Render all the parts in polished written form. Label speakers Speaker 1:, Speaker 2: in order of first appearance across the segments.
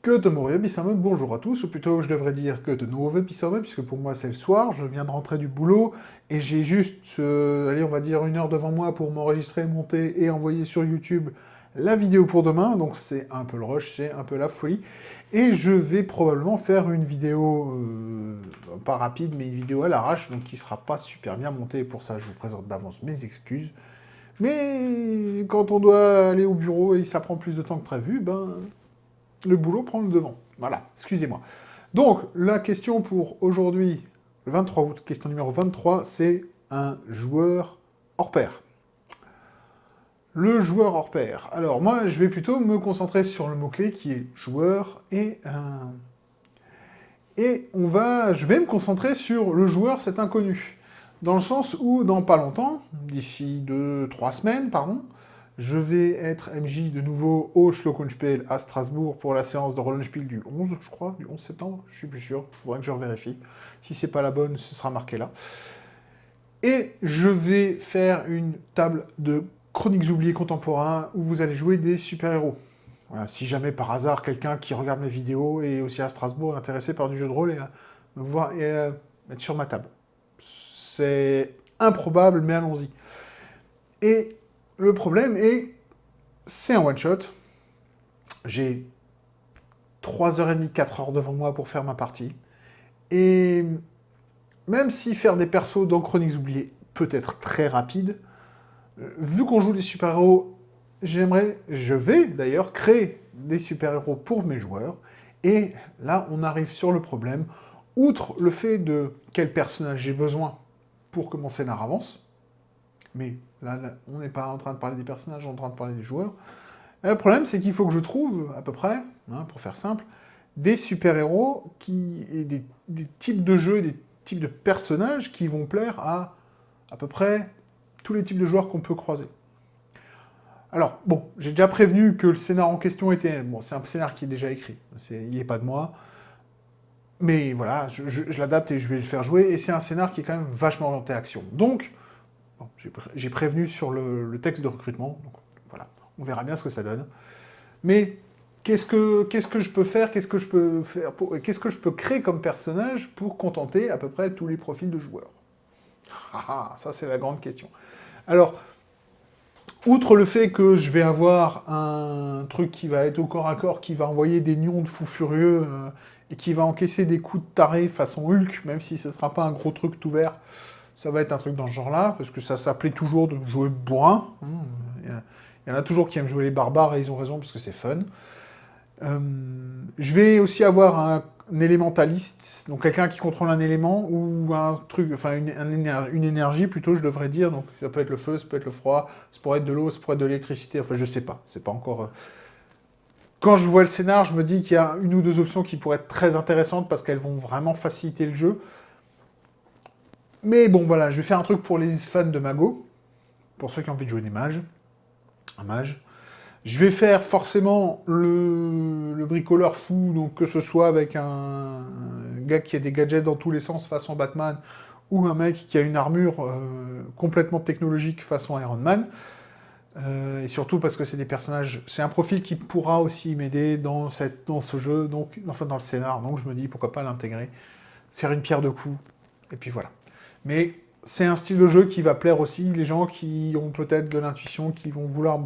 Speaker 1: Que de mauvais Bissame, bonjour à tous, ou plutôt je devrais dire que de nouveau Bissame, puisque pour moi c'est le soir, je viens de rentrer du boulot, et j'ai juste, allez, on va dire 1 heure devant moi pour m'enregistrer, monter et envoyer sur YouTube la vidéo pour demain, donc c'est un peu le rush, c'est un peu la folie, et je vais probablement faire une vidéo, pas rapide, mais une vidéo à l'arrache, donc qui sera pas super bien montée, pour ça je vous présente d'avance mes excuses, mais quand on doit aller au bureau et ça prend plus de temps que prévu, ben le boulot prend le devant. Voilà, excusez-moi. Donc, la question pour aujourd'hui, le 23 août, question numéro 23, c'est un joueur hors pair. Le joueur hors pair. Alors, moi, je vais plutôt me concentrer sur le mot-clé qui est joueur et... je vais me concentrer sur le joueur, cet inconnu. Dans le sens où, dans pas longtemps, d'ici 2-3 semaines, pardon, je vais être MJ de nouveau au Schlockenspiel à Strasbourg pour la séance de Rollenspiel du 11, je crois, du 11 septembre, je suis plus sûr, il faudrait que je revérifie. Si c'est pas la bonne, ce sera marqué là. Et je vais faire une table de chroniques oubliées contemporains où vous allez jouer des super-héros. Voilà, si jamais par hasard quelqu'un qui regarde mes vidéos et aussi à Strasbourg est intéressé par du jeu de rôle et me voir et mettre sur ma table. C'est improbable, mais allons-y. Et le problème est, c'est un one-shot. J'ai 3h30, 4h devant moi pour faire ma partie. Et même si faire des persos dans Chroniques oubliées peut être très rapide, vu qu'on joue des super-héros, je vais d'ailleurs créer des super-héros pour mes joueurs. Et là, on arrive sur le problème. Outre le fait de quel personnage j'ai besoin pour que mon scénar avance, mais là, on n'est pas en train de parler des personnages, on est en train de parler des joueurs. Et le problème, c'est qu'il faut que je trouve, à peu près, pour faire simple, des super-héros et des types de jeux et des types de personnages qui vont plaire à peu près tous les types de joueurs qu'on peut croiser. Alors, bon, j'ai déjà prévenu que le scénar en question était... Bon, c'est un scénar qui est déjà écrit, il n'est pas de moi, mais voilà, je l'adapte et je vais le faire jouer, et c'est un scénar qui est quand même vachement orienté action. Donc, bon, j'ai prévenu sur le texte de recrutement, donc voilà, on verra bien ce que ça donne. Mais qu'est-ce que je peux faire, qu'est-ce que je peux créer comme personnage pour contenter à peu près tous les profils de joueurs? Ça c'est la grande question. Alors, outre le fait que je vais avoir un truc qui va être au corps à corps, qui va envoyer des nions de fous furieux, et qui va encaisser des coups de taré façon Hulk, même si ce ne sera pas un gros truc tout vert, ça va être un truc dans ce genre-là, parce que ça s'appelait toujours de jouer bourrin. Il y en a toujours qui aiment jouer les barbares, et ils ont raison, parce que c'est fun. Je vais aussi avoir un élémentaliste, donc quelqu'un qui contrôle un élément, ou un truc, enfin une énergie plutôt, je devrais dire, donc ça peut être le feu, ça peut être le froid, ça pourrait être de l'eau, ça pourrait être de l'électricité, enfin je sais pas, c'est pas encore... Quand je vois le scénar, je me dis qu'il y a une ou deux options qui pourraient être très intéressantes, parce qu'elles vont vraiment faciliter le jeu. Mais bon, voilà, je vais faire un truc pour les fans de Mago, pour ceux qui ont envie de jouer des mages, un mage. Je vais faire forcément le bricoleur fou, donc que ce soit avec un gars qui a des gadgets dans tous les sens façon Batman, ou un mec qui a une armure complètement technologique façon Iron Man. Et surtout parce que c'est des personnages... C'est un profil qui pourra aussi m'aider dans ce jeu, donc, enfin dans le scénar, donc je me dis pourquoi pas l'intégrer, faire une pierre de coups, et puis voilà. Mais c'est un style de jeu qui va plaire aussi les gens qui ont peut-être de l'intuition, qui vont vouloir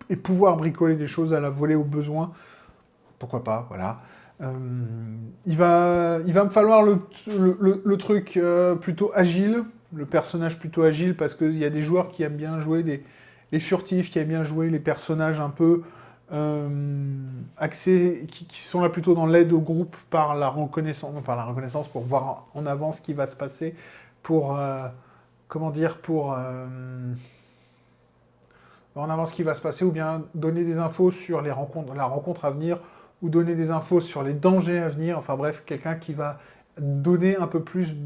Speaker 1: et pouvoir bricoler des choses à la volée au besoin. Pourquoi pas, voilà. Il va me falloir le truc plutôt agile, le personnage plutôt agile, parce qu'il y a des joueurs qui aiment bien jouer les furtifs, qui aiment bien jouer les personnages un peu axés, qui sont là plutôt dans l'aide au groupe par la reconnaissance, pour voir en avance ce qui va se passer, pour, comment dire, pour en avance ce qui va se passer, ou bien donner des infos sur la rencontre à venir, ou donner des infos sur les dangers à venir, enfin bref, quelqu'un qui va donner un peu plus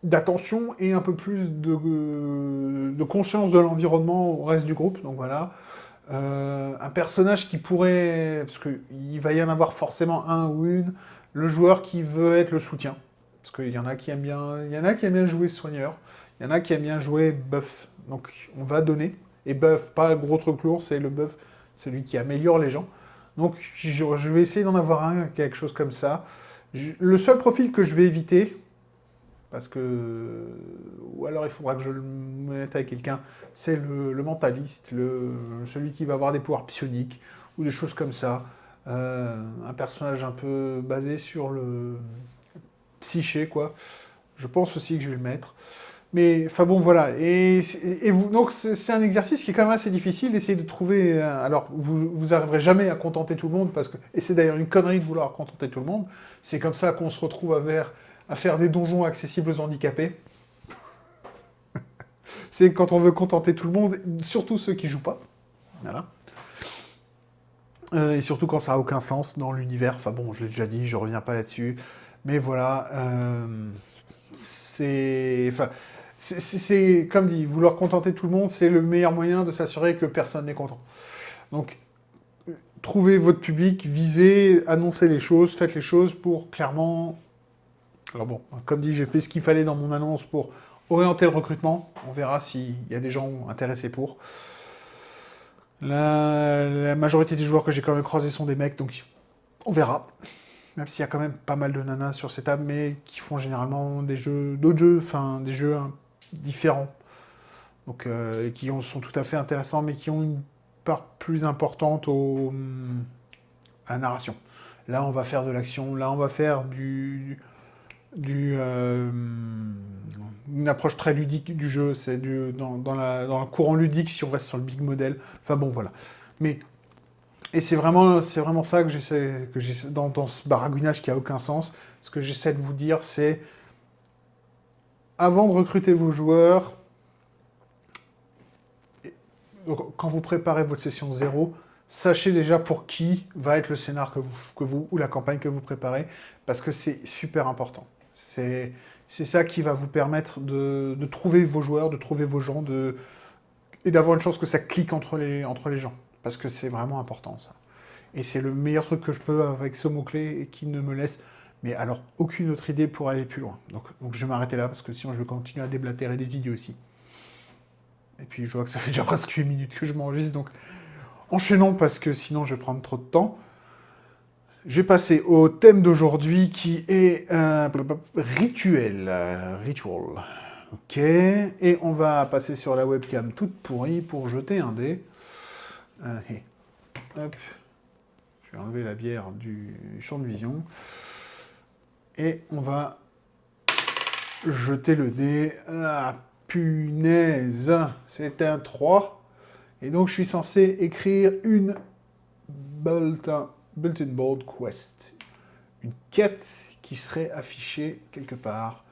Speaker 1: d'attention et un peu plus de conscience de l'environnement au reste du groupe, donc voilà. Un personnage qui pourrait, parce qu'il va y en avoir forcément un ou une, le joueur qui veut être le soutien, parce qu'il y en a qui aiment bien jouer soigneur, il y en a qui aiment bien jouer buff, donc on va donner, et buff, pas le gros truc lourd, c'est le buff, celui qui améliore les gens, Donc je vais essayer d'en avoir un, quelque chose comme ça. Le seul profil que je vais éviter, parce que... Ou alors il faudra que je le mette avec quelqu'un, c'est le mentaliste, celui qui va avoir des pouvoirs psioniques, ou des choses comme ça. Un personnage un peu basé sur le psyché, quoi. Je pense aussi que je vais le mettre. Mais, enfin bon, voilà. Donc, c'est un exercice qui est quand même assez difficile d'essayer de trouver... alors, vous arriverez jamais à contenter tout le monde, et c'est d'ailleurs une connerie de vouloir contenter tout le monde. C'est comme ça qu'on se retrouve à faire des donjons accessibles aux handicapés. C'est quand on veut contenter tout le monde, surtout ceux qui jouent pas. Voilà. Et surtout quand ça n'a aucun sens dans l'univers. Enfin bon, je l'ai déjà dit, je reviens pas là-dessus. Mais voilà, c'est... Enfin, c'est comme dit, vouloir contenter tout le monde, c'est le meilleur moyen de s'assurer que personne n'est content. Donc, trouvez votre public, visez, annoncez les choses, faites les choses pour clairement... Alors bon, comme dit, j'ai fait ce qu'il fallait dans mon annonce pour orienter le recrutement. On verra s'il y a des gens intéressés pour. La majorité des joueurs que j'ai quand même croisés sont des mecs, donc on verra. Même s'il y a quand même pas mal de nanas sur cette table, mais qui font généralement des jeux, d'autres jeux, enfin des jeux différents. Donc, et qui sont tout à fait intéressants, mais qui ont une part plus importante à la narration. Là, on va faire de l'action, là, on va faire une approche très ludique du jeu, c'est dans le courant ludique si on reste sur le big model. Enfin bon, voilà. Et c'est vraiment ça que j'essaie dans ce baragouinage qui a aucun sens. Ce que j'essaie de vous dire, c'est avant de recruter vos joueurs, quand vous préparez votre session 0, sachez déjà pour qui va être le scénar que vous ou la campagne que vous préparez, parce que c'est super important. C'est ça qui va vous permettre de trouver vos joueurs, de trouver vos gens, et d'avoir une chance que ça clique entre les gens. Parce que c'est vraiment important, ça. Et c'est le meilleur truc que je peux avec ce mot-clé et qui ne me laisse, mais alors, aucune autre idée pour aller plus loin. Donc je vais m'arrêter là, parce que sinon je vais continuer à déblatérer des idées aussi. Et puis je vois que ça fait déjà presque 8 minutes que je m'enregistre, donc enchaînons, parce que sinon je vais prendre trop de temps. Je vais passer au thème d'aujourd'hui qui est rituel. Ritual. Ok. Et on va passer sur la webcam toute pourrie pour jeter un dé. Hop. Je vais enlever la bière du champ de vision. Et on va jeter le dé. Ah, punaise. C'est un 3. Et donc je suis censé écrire une bulletin board quest. Une quête qui serait affichée quelque part.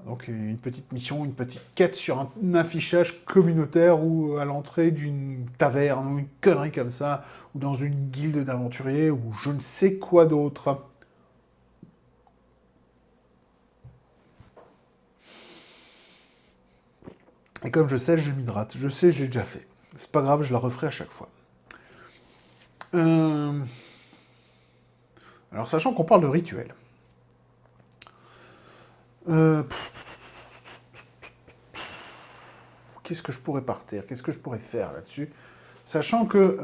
Speaker 1: Donc une petite mission, une petite quête sur un affichage communautaire ou à l'entrée d'une taverne ou une connerie comme ça, ou dans une guilde d'aventuriers ou je ne sais quoi d'autre. Et comme je sais, je m'hydrate. Je sais, je l'ai déjà fait. C'est pas grave, je la referai à chaque fois. Alors, sachant qu'on parle de rituel. Qu'est-ce que je pourrais partir? Qu'est-ce que je pourrais faire là-dessus? Sachant que...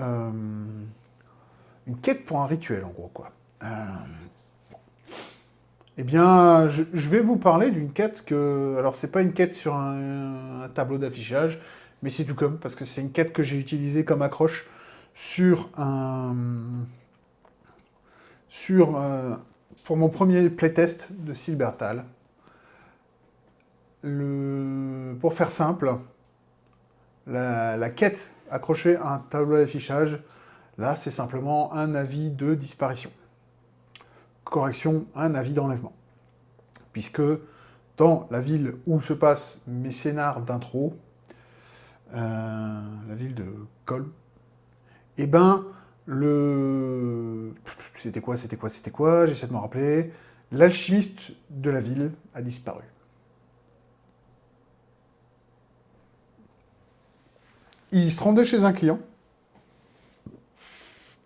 Speaker 1: une quête pour un rituel, en gros, quoi. Eh bien, je vais vous parler d'une quête que... Alors, c'est pas une quête sur un tableau d'affichage, mais c'est tout comme, parce que c'est une quête que j'ai utilisée comme accroche sur pour mon premier playtest de Silbertal. Pour faire simple, la quête accrochée à un tableau d'affichage, là, c'est simplement un avis de disparition. Correction, un avis d'enlèvement. Puisque dans la ville où se passent mes scénars d'intro, la ville de Kolm, eh ben, C'était quoi? J'essaie de me rappeler. L'alchimiste de la ville a disparu. Il se rendait chez un client,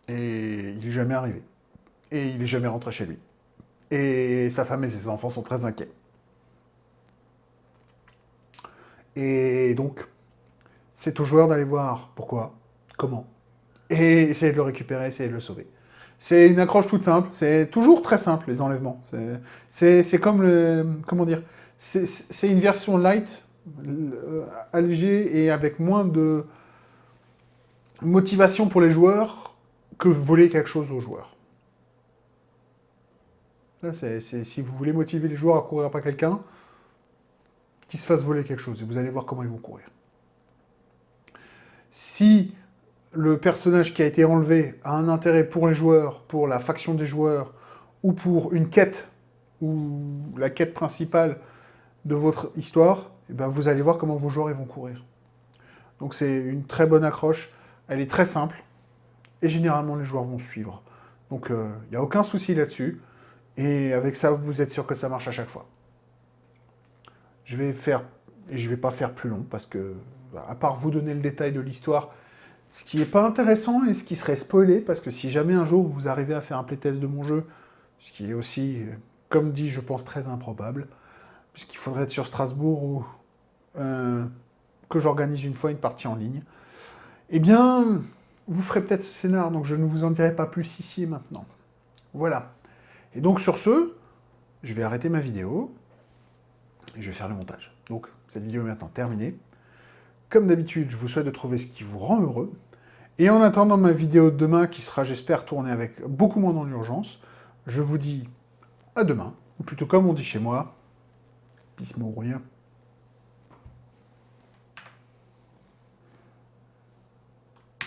Speaker 1: et il n'est jamais arrivé. Et il n'est jamais rentré chez lui. Et sa femme et ses enfants sont très inquiets. Et donc, c'est au joueur d'aller voir pourquoi, comment, et essayez de le récupérer, essayez de le sauver. C'est une accroche toute simple, c'est toujours très simple, les enlèvements. C'est comme le... Comment dire? C'est une version light, allégée, et avec moins de motivation pour les joueurs que voler quelque chose aux joueurs. Là, si vous voulez motiver les joueurs à courir après quelqu'un, qu'ils se fassent voler quelque chose, et vous allez voir comment ils vont courir. Si le personnage qui a été enlevé a un intérêt pour les joueurs, pour la faction des joueurs, ou pour une quête, ou la quête principale de votre histoire, et ben vous allez voir comment vos joueurs ils vont courir. Donc c'est une très bonne accroche, elle est très simple, et généralement les joueurs vont suivre. Donc il n'y a aucun souci là-dessus, et avec ça, vous êtes sûr que ça marche à chaque fois. Je vais pas faire plus long, parce que, à part vous donner le détail de l'histoire, ce qui n'est pas intéressant et ce qui serait spoilé, parce que si jamais un jour vous arrivez à faire un playtest de mon jeu, ce qui est aussi, comme dit, je pense, très improbable, puisqu'il faudrait être sur Strasbourg ou que j'organise une fois une partie en ligne, eh bien, vous ferez peut-être ce scénar, donc je ne vous en dirai pas plus ici et maintenant. Voilà. Et donc sur ce, je vais arrêter ma vidéo, et je vais faire le montage. Donc, cette vidéo est maintenant terminée. Comme d'habitude, je vous souhaite de trouver ce qui vous rend heureux. Et en attendant ma vidéo de demain, qui sera, j'espère, tournée avec beaucoup moins dans l'urgence, je vous dis à demain, ou plutôt comme on dit chez moi, pismo ou rien.